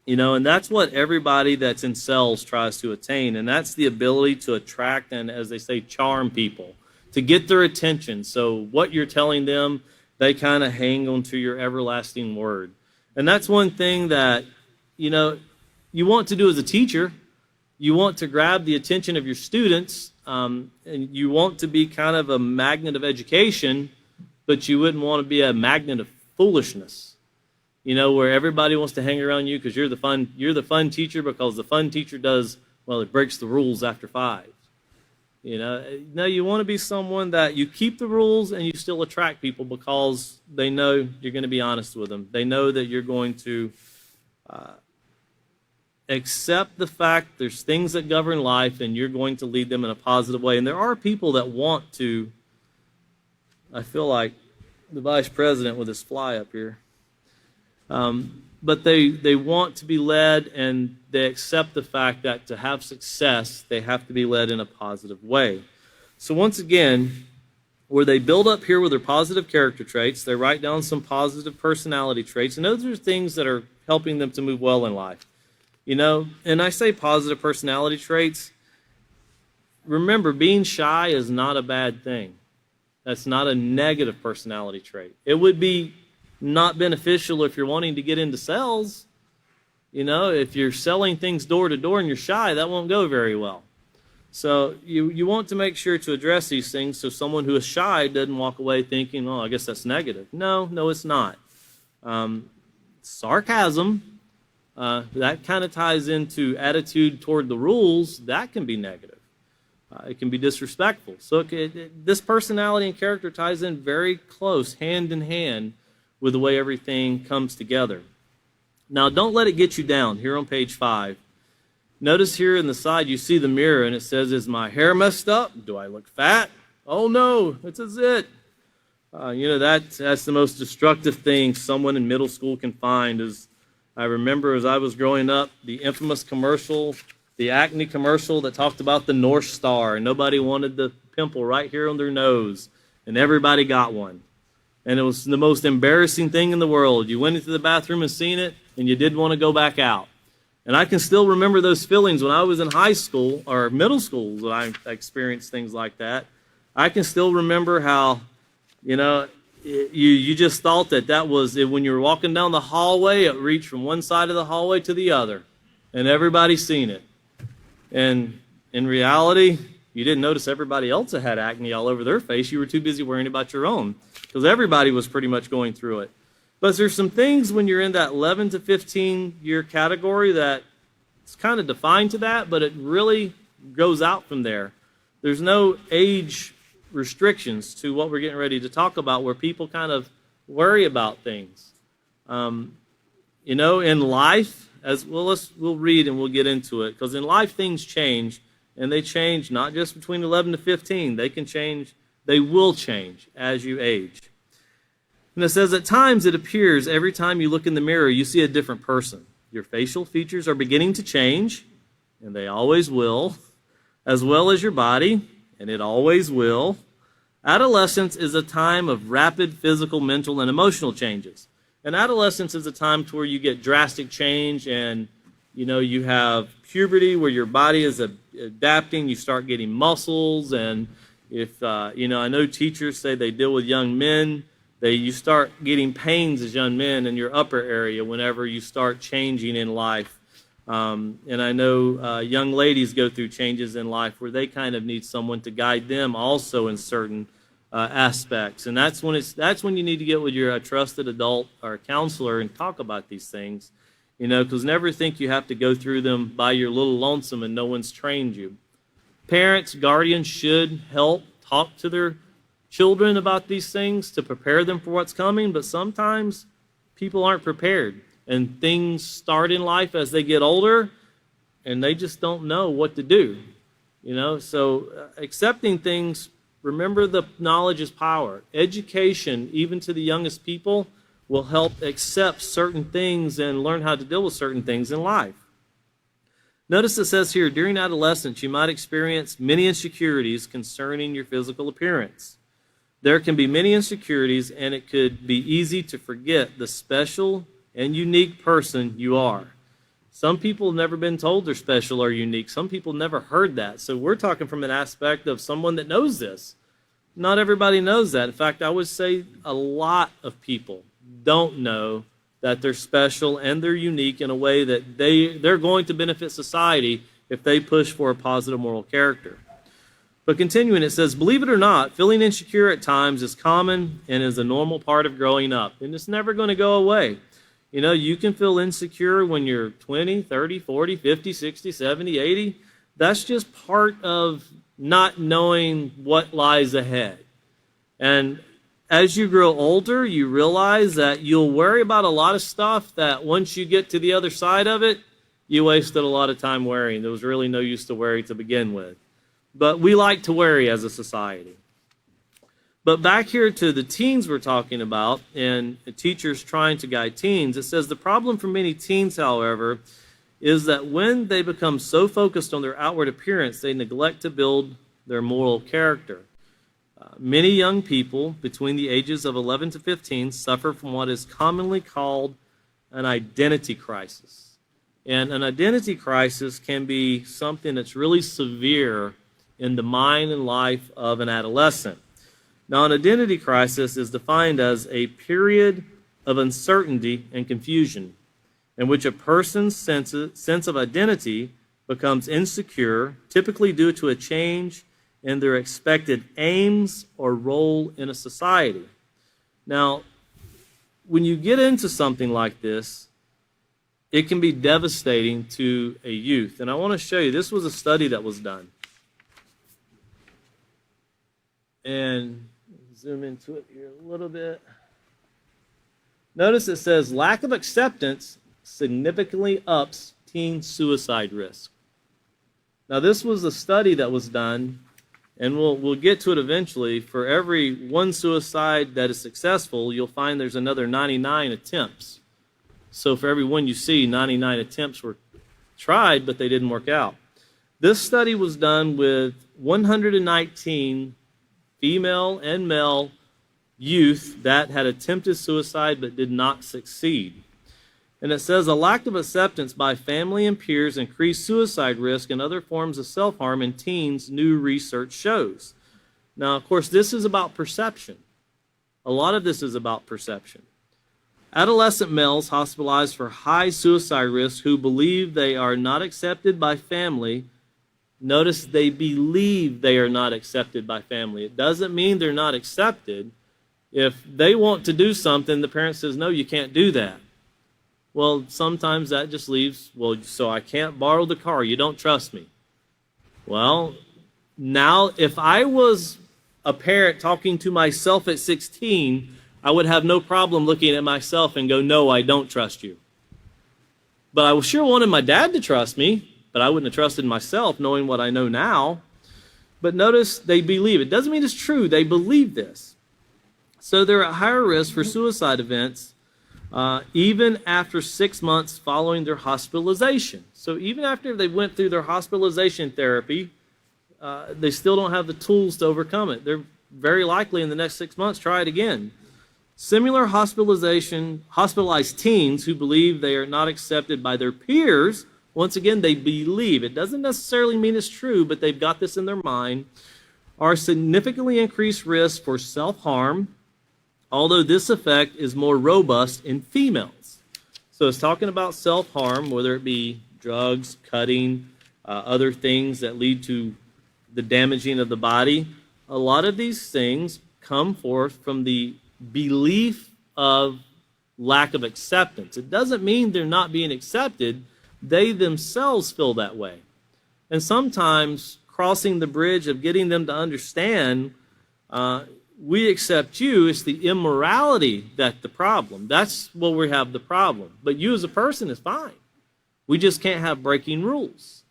And that's what everybody that's in sales tries to attain, and that's the ability to attract and, as they say, charm people, to get their attention. So what you're telling them, they kind of hang on to your everlasting word. And that's one thing that, you want to do as a teacher. You want to grab the attention of your students, and you want to be kind of a magnet of education, but you wouldn't want to be a magnet of foolishness, where everybody wants to hang around you because you're the fun teacher, because the fun teacher it breaks the rules after 5. No, you want to be someone that you keep the rules and you still attract people because they know you're going to be honest with them. They know that you're going to accept the fact there's things that govern life, and you're going to lead them in a positive way. And there are people that want to, I feel like the vice president with his fly up here, but they want to be led, and they accept the fact that to have success, they have to be led in a positive way. So once again, where they build up here with their positive character traits. They write down some positive personality traits, and those are things that are helping them to move well in life. And I say positive personality traits. Remember, being shy is not a bad thing. That's not a negative personality trait. It would be not beneficial if you're wanting to get into sales. If you're selling things door to door and you're shy, that won't go very well. So you want to make sure to address these things so someone who is shy doesn't walk away thinking, oh, I guess that's negative. No, it's not. Sarcasm, that kind of ties into attitude toward the rules. That can be negative. It can be disrespectful. So this personality and character ties in very close, hand in hand, with the way everything comes together. Now, don't let it get you down. Here on page 5, notice here in the side you see the mirror, and it says, is my hair messed up? Do I look fat? Oh, no, it's a zit. That's the most destructive thing someone in middle school can find. I remember as I was growing up, the infamous commercial, the acne commercial that talked about the North Star, and nobody wanted the pimple right here on their nose, and everybody got one. And it was the most embarrassing thing in the world. You went into the bathroom and seen it, and you didn't want to go back out. And I can still remember those feelings when I was in high school or middle school when I experienced things like that. I can still remember how, you just thought that was it. When you were walking down the hallway, it reached from one side of the hallway to the other, and everybody's seen it. And in reality, you didn't notice everybody else that had acne all over their face. You were too busy worrying about your own, because everybody was pretty much going through it. But there's some things when you're in that 11 to 15 year category that it's kind of defined to that, but it really goes out from there. There's no age restrictions to what we're getting ready to talk about, where people kind of worry about things. In life, as well, we'll read and we'll get into it, because in life things change, and they change not just between 11 to 15. They will change as you age. And it says, at times it appears every time you look in the mirror, you see a different person. Your facial features are beginning to change, and they always will, as well as your body, and it always will. Adolescence is a time of rapid physical, mental, and emotional changes. And adolescence is a time to where you get drastic change, and you have puberty where your body is adapting. You start getting muscles, and if I know teachers say they deal with young men, you start getting pains as young men in your upper area whenever you start changing in life. And I know young ladies go through changes in life where they kind of need someone to guide them also in certain aspects. And that's when you need to get with your trusted adult or counselor and talk about these things, because never think you have to go through them by your little lonesome and no one's trained you. Parents, guardians should help talk to their children about these things to prepare them for what's coming, but sometimes people aren't prepared, and things start in life as they get older, and they just don't know what to do. So accepting things, remember the knowledge is power. Education, even to the youngest people, will help accept certain things and learn how to deal with certain things in life. Notice it says here, during adolescence, you might experience many insecurities concerning your physical appearance. There can be many insecurities, and it could be easy to forget the special and unique person you are. Some people have never been told they're special or unique. Some people never heard that. So we're talking from an aspect of someone that knows this. Not everybody knows that. In fact, I would say a lot of people don't know that they're special and they're unique in a way that they're going to benefit society if they push for a positive moral character. But continuing, it says, believe it or not, feeling insecure at times is common and is a normal part of growing up. And it's never going to go away. You can feel insecure when you're 20, 30, 40, 50, 60, 70, 80. That's just part of not knowing what lies ahead. And as you grow older, you realize that you'll worry about a lot of stuff that once you get to the other side of it, you wasted a lot of time worrying. There was really no use to worry to begin with. But we like to worry as a society. But back here to the teens we're talking about, and the teachers trying to guide teens, it says the problem for many teens, however, is that when they become so focused on their outward appearance, they neglect to build their moral character. Many young people between the ages of 11 to 15 suffer from what is commonly called an identity crisis. And an identity crisis can be something that's really severe in the mind and life of an adolescent. Now, an identity crisis is defined as a period of uncertainty and confusion in which a person's sense of identity becomes insecure, typically due to a change in their expected aims or role in a society. Now, when you get into something like this, it can be devastating to a youth. And I want to show you, this was a study that was done. And zoom into it here a little bit. Notice it says lack of acceptance significantly ups teen suicide risk. Now, this was a study that was done, and we'll get to it eventually. For every one suicide that is successful, you'll find there's another 99 attempts. So for every one you see, 99 attempts were tried, but they didn't work out. This study was done with 119 female and male youth that had attempted suicide but did not succeed. And it says a lack of acceptance by family and peers increased suicide risk and other forms of self-harm in teens, new research shows. Now, of course, this is about perception. A lot of this is about perception. Adolescent males hospitalized for high suicide risk who believe they are not accepted by family. Notice they believe they are not accepted by family. It doesn't mean they're not accepted. If they want to do something, the parent says, no, you can't do that. Well, sometimes that just leaves, well, so I can't borrow the car. You don't trust me. Well, now if I was a parent talking to myself at 16, I would have no problem looking at myself and go, no, I don't trust you. But I sure wanted my dad to trust me, but I wouldn't have trusted myself knowing what I know now. But notice they believe. It doesn't mean it's true. They believe this. So they're at higher risk for suicide events even after 6 months following their hospitalization. So even after they went through their hospitalization therapy, they still don't have the tools to overcome it. They're very likely in the next 6 months try it again. Similar hospitalized teens who believe they are not accepted by their peers, once again, they believe. It doesn't necessarily mean it's true, but they've got this in their mind, are significantly increased risk for self-harm, although this effect is more robust in females. So it's talking about self-harm, whether it be drugs, cutting, other things that lead to the damaging of the body. A lot of these things come forth from the belief of lack of acceptance. It doesn't mean they're not being accepted. They themselves feel that way. And sometimes crossing the bridge of getting them to understand, we accept you, it's the immorality that's the problem. That's where we have the problem. But you as a person is fine. We just can't have breaking rules.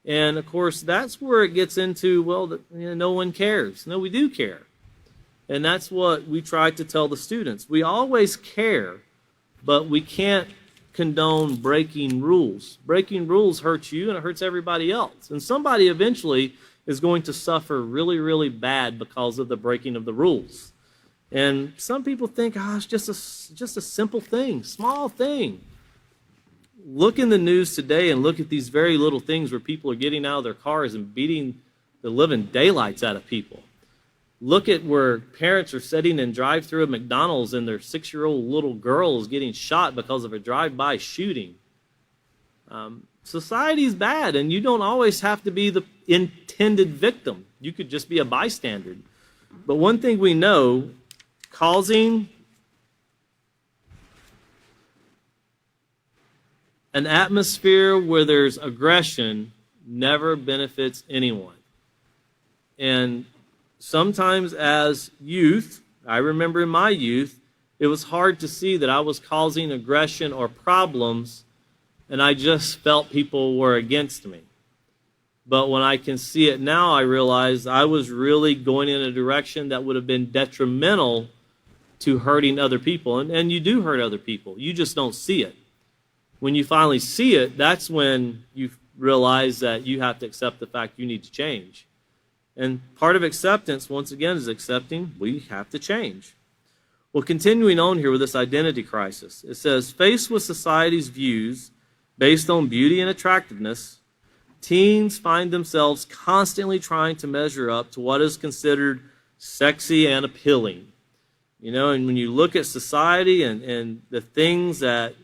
And of course, that's where it gets into, well, no one cares. No, we do care. And that's what we try to tell the students. We always care, but we can't condone breaking rules. Breaking rules hurts you and it hurts everybody else. And somebody eventually is going to suffer really, really bad because of the breaking of the rules. And some people think, it's just a simple thing, small thing. Look in the news today and look at these very little things where people are getting out of their cars and beating the living daylights out of people. Look at where parents are sitting in drive-thru at McDonald's and their 6-year-old little girl is getting shot because of a drive-by shooting. Society's bad, and you don't always have to be the intended victim. You could just be a bystander. But one thing we know, causing an atmosphere where there's aggression never benefits anyone. And sometimes as youth, I remember in my youth, it was hard to see that I was causing aggression or problems, and I just felt people were against me. But when I can see it now, I realize I was really going in a direction that would have been detrimental to hurting other people. And you do hurt other people. You just don't see it. When you finally see it, that's when you realize that you have to accept the fact you need to change. And part of acceptance, once again, is accepting we have to change. Well, continuing on here with this identity crisis, it says, faced with society's views based on beauty and attractiveness, teens find themselves constantly trying to measure up to what is considered sexy and appealing. And when you look at society and the things that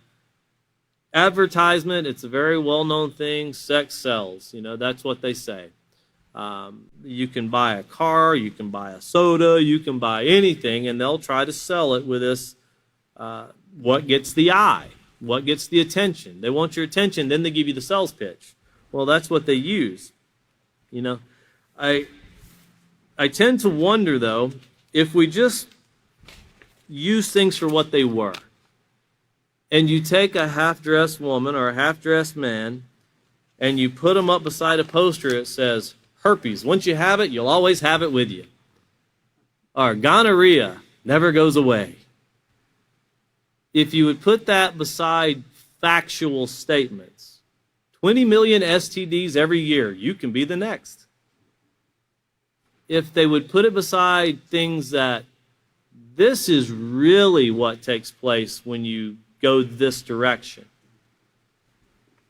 advertisement, it's a very well-known thing, sex sells. That's what they say. You can buy a car, you can buy a soda, you can buy anything, and they'll try to sell it with this, what gets the eye, what gets the attention. They want your attention, then they give you the sales pitch. Well, that's what they use. I tend to wonder, though, if we just use things for what they were, and you take a half-dressed woman or a half-dressed man, and you put them up beside a poster that says, herpes, once you have it, you'll always have it with you. Or gonorrhea never goes away. If you would put that beside factual statements, 20 million STDs every year, you can be the next. If they would put it beside things that this is really what takes place when you go this direction.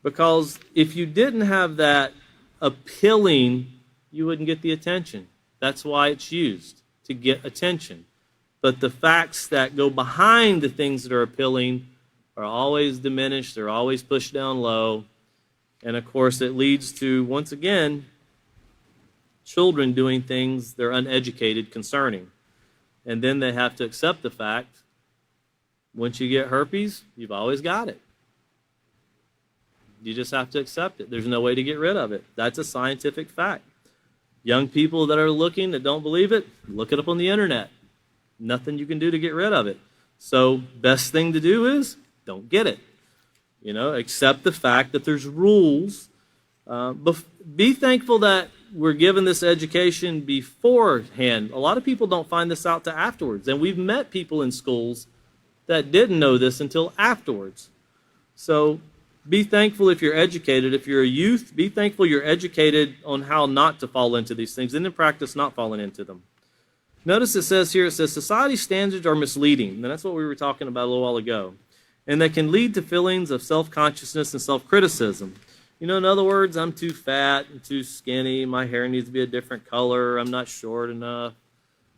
Because if you didn't have that appealing, you wouldn't get the attention. That's why it's used, to get attention. But the facts that go behind the things that are appealing are always diminished, they're always pushed down low. And of course, it leads to, once again, children doing things they're uneducated concerning. And then they have to accept the fact, once you get herpes, you've always got it. You just have to accept it. There's no way to get rid of it. That's a scientific fact. Young people that are looking, that don't believe it, look it up on the internet. Nothing you can do to get rid of it. So best thing to do is don't get it. Accept the fact that there's rules. Be thankful that we're given this education beforehand. A lot of people don't find this out till afterwards. And we've met people in schools that didn't know this until afterwards. So be thankful if you're educated. If you're a youth, be thankful you're educated on how not to fall into these things and then practice not falling into them. Notice it says society standards are misleading. And that's what we were talking about a little while ago. And they can lead to feelings of self-consciousness and self-criticism. In other words, I'm too fat and too skinny. My hair needs to be a different color. I'm not short enough.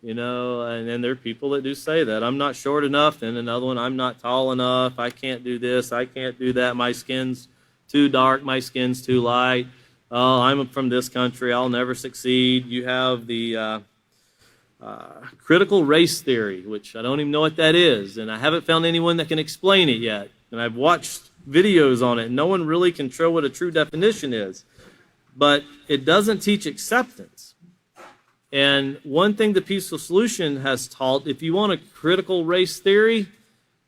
And then there are people that do say that. I'm not short enough. And another one, I'm not tall enough. I can't do this. I can't do that. My skin's too dark. My skin's too light. Oh, I'm from this country. I'll never succeed. You have the critical race theory, which I don't even know what that is. And I haven't found anyone that can explain it yet. And I've watched videos on it. And no one really can show what a true definition is. But it doesn't teach acceptance. And one thing the Peaceful Solution has taught, if you want a critical race theory,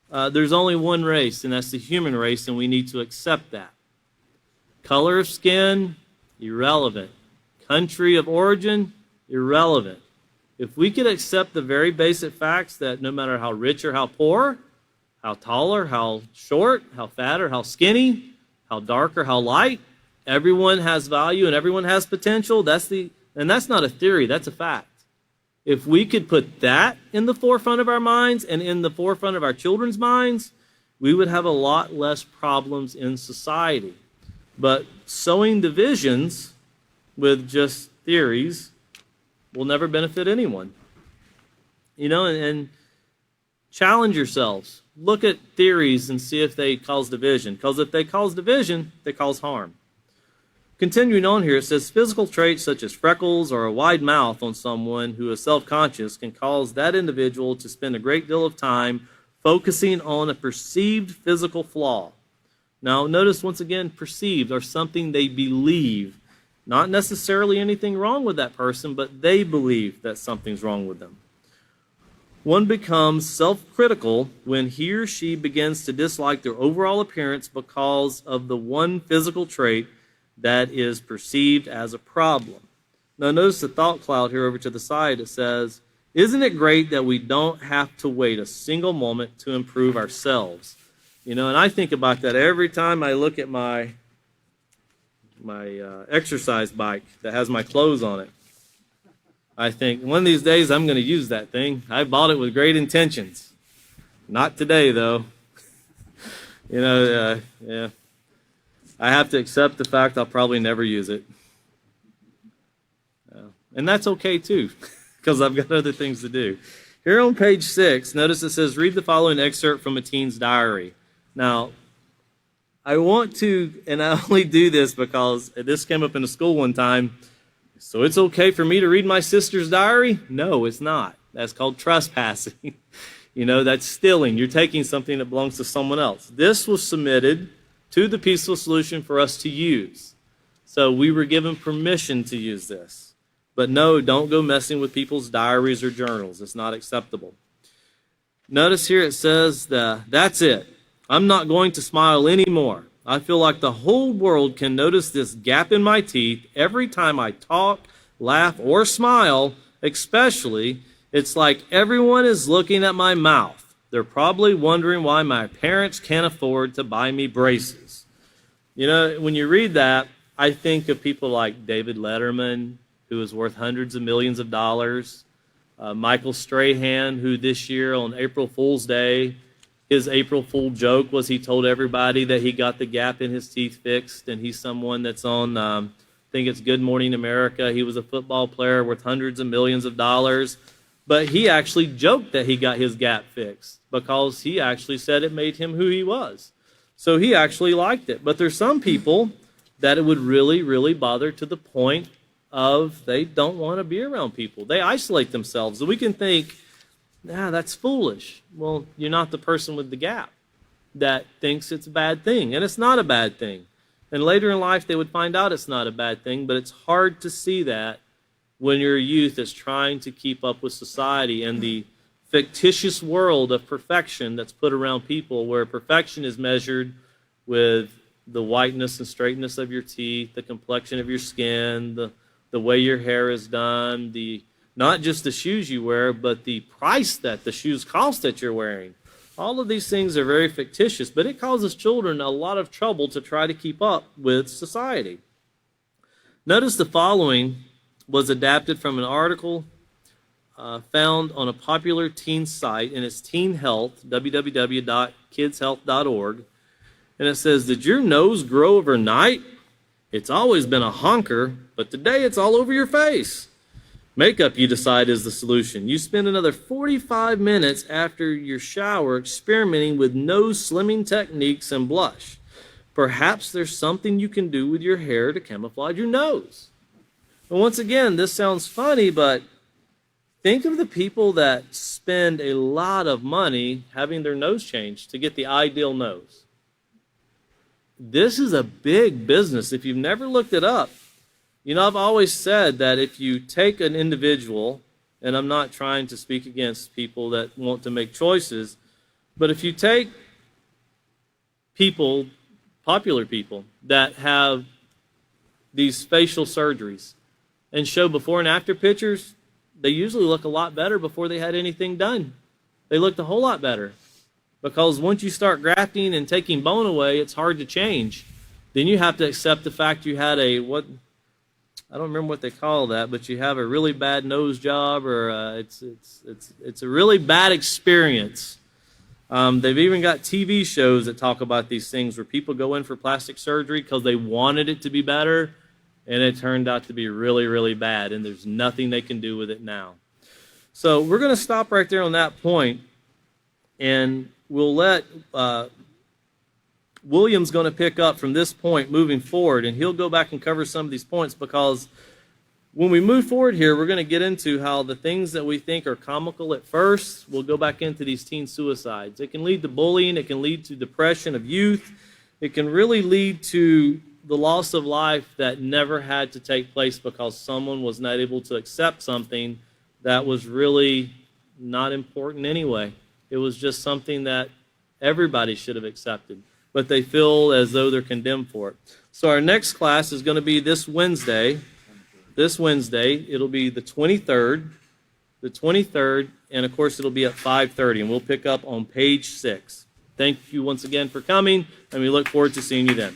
there's only one race, and that's the human race, and we need to accept that. Color of skin, irrelevant. Country of origin, irrelevant. If we could accept the very basic facts that no matter how rich or how poor, how tall or how short, how fat or how skinny, how dark or how light, everyone has value and everyone has potential, and that's not a theory, that's a fact. If we could put that in the forefront of our minds and in the forefront of our children's minds, we would have a lot less problems in society. But sowing divisions with just theories will never benefit anyone. And challenge yourselves. Look at theories and see if they cause division. Because if they cause division, they cause harm. Continuing on here, it says physical traits such as freckles or a wide mouth on someone who is self-conscious can cause that individual to spend a great deal of time focusing on a perceived physical flaw. Now, notice once again, perceived or something they believe. Not necessarily anything wrong with that person, but they believe that something's wrong with them. One becomes self-critical when he or she begins to dislike their overall appearance because of the one physical trait that is perceived as a problem. Now notice the thought cloud here over to the side. It says, isn't it great that we don't have to wait a single moment to improve ourselves? And I think about that every time I look at my exercise bike that has my clothes on it. I think one of these days I'm going to use that thing. I bought it with great intentions. Not today, though. Yeah. I have to accept the fact I'll probably never use it. And that's okay, too, because I've got other things to do. Here on page 6, notice it says, read the following excerpt from a teen's diary. Now, I want to, and I only do this because this came up in a school one time, so it's okay for me to read my sister's diary? No, it's not. That's called trespassing. That's stealing. You're taking something that belongs to someone else. This was submitted to the Peaceful Solution for us to use. So we were given permission to use this. But no, don't go messing with people's diaries or journals. It's not acceptable. Notice here it says, that's it. I'm not going to smile anymore. I feel like the whole world can notice this gap in my teeth every time I talk, laugh, or smile, especially. It's like everyone is looking at my mouth. They're probably wondering why my parents can't afford to buy me braces. When you read that, I think of people like David Letterman, who is worth hundreds of millions of dollars. Michael Strahan, who this year on April Fool's Day, his April Fool joke was he told everybody that he got the gap in his teeth fixed, and he's someone that's on, I think it's Good Morning America. He was a football player worth hundreds of millions of dollars, but he actually joked that he got his gap fixed because he actually said it made him who he was. So he actually liked it. But there's some people that it would really, really bother to the point of they don't want to be around people. They isolate themselves. And we can think, that's foolish. Well, you're not the person with the gap that thinks it's a bad thing. And it's not a bad thing. And later in life, they would find out it's not a bad thing, but it's hard to see that when you're a youth that's trying to keep up with society and the fictitious world of perfection that's put around people, where perfection is measured with the whiteness and straightness of your teeth, the complexion of your skin, the way your hair is done, not just the shoes you wear, but the price that the shoes cost that you're wearing. All of these things are very fictitious, but it causes children a lot of trouble to try to keep up with society. Notice the following was adapted from an article found on a popular teen site, and it's Teen Health, www.kidshealth.org. And it says, did your nose grow overnight? It's always been a honker, but today it's all over your face. Makeup, you decide, is the solution. You spend another 45 minutes after your shower experimenting with nose slimming techniques and blush. Perhaps there's something you can do with your hair to camouflage your nose. And once again, this sounds funny, but think of the people that spend a lot of money having their nose changed to get the ideal nose. This is a big business. If you've never looked it up, I've always said that if you take an individual, and I'm not trying to speak against people that want to make choices, but if you take people, popular people, that have these facial surgeries and show before and after pictures, they usually look a lot better before they had anything done. They looked a whole lot better. Because once you start grafting and taking bone away, it's hard to change. Then you have to accept the fact you had I don't remember what they call that, but you have a really bad nose job, or it's a really bad experience. They've even got TV shows that talk about these things where people go in for plastic surgery because they wanted it to be better, and it turned out to be really, really bad, and there's nothing they can do with it now. So we're going to stop right there on that point, and we'll let William's going to pick up from this point moving forward, and he'll go back and cover some of these points, because when we move forward here, we're going to get into how the things that we think are comical at first will go back into these teen suicides. It can lead to bullying. It can lead to depression of youth. It can really lead to the loss of life that never had to take place because someone was not able to accept something that was really not important anyway. It was just something that everybody should have accepted, but they feel as though they're condemned for it. So our next class is going to be this Wednesday. It'll be the 23rd, and of course it'll be at 5:30, and we'll pick up on page 6. Thank you once again for coming, and we look forward to seeing you then.